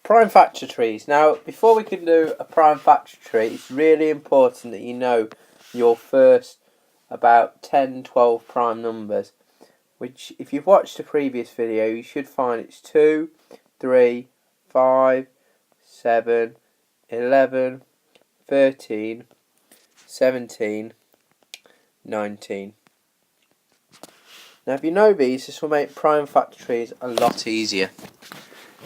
Prime factor trees. Now, before we can do a prime factor tree, it's really important that you know your first about 10, 12 prime numbers, which if you've watched the previous video, you should find it's 2, 3, 5, 7, 11, 13, 17, 19. Now, if you know these, this will make prime factor trees a lot easier.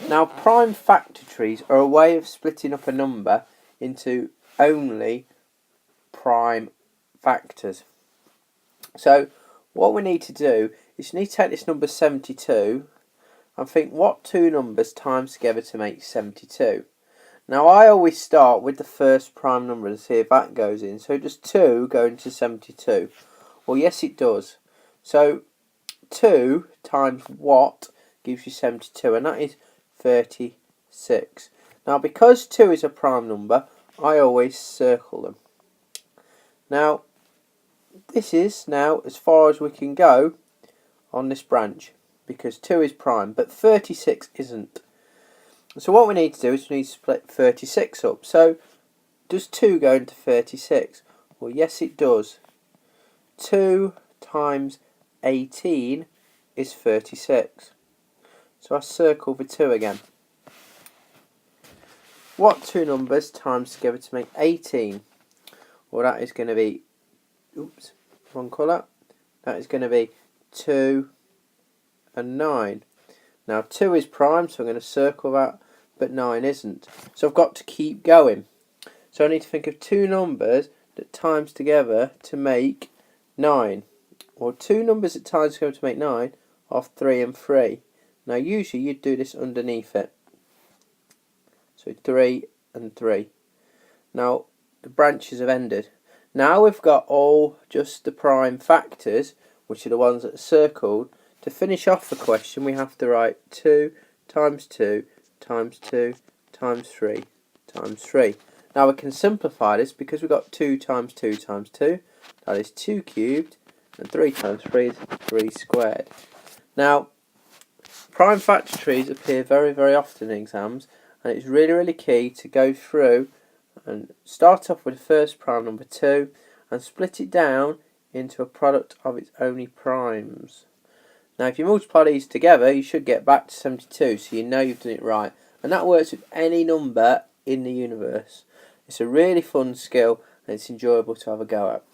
Now, prime factor trees are a way of splitting up a number into only prime factors. So, what we need to do is we need to take this number 72 and think what two numbers times together to make 72. Now, I always start with the first prime number to see if that goes in. So, does 2 go into 72? Well, yes, it does. So, 2 times what gives you 72, and that is 36. Now, because 2 is a prime number, I always circle them. Now, this is now as far as we can go on this branch, because 2 is prime, but 36 isn't. So what we need to do is we need to split 36 up. So, does 2 go into 36? Well, yes, it does. 2 times 18 is 36. So I circle the 2 again. What two numbers times together to make 18? Well, that is going to be, oops, wrong colour. That is going to be 2 and 9. Now 2 is prime, so I'm going to circle that, but 9 isn't. So I've got to keep going. So I need to think of two numbers that times together to make 9. Well, two numbers that times together to make 9 are 3 and 3. Now usually you'd do this underneath it. So 3 and 3. Now the branches have ended. Now we've got all just the prime factors, which are the ones that are circled. To finish off the question, we have to write 2 times 2 times 2 times 3 times 3. Now we can simplify this because we've got 2 times 2 times 2. That is 2 cubed, and 3 times 3 is 3 squared. Now, prime factor trees appear very, very often in exams, and it's really, really key to go through and start off with the first prime number 2 and split it down into a product of its only primes. Now, if you multiply these together, you should get back to 72, so you know you've done it right. And that works with any number in the universe. It's a really fun skill, and it's enjoyable to have a go at.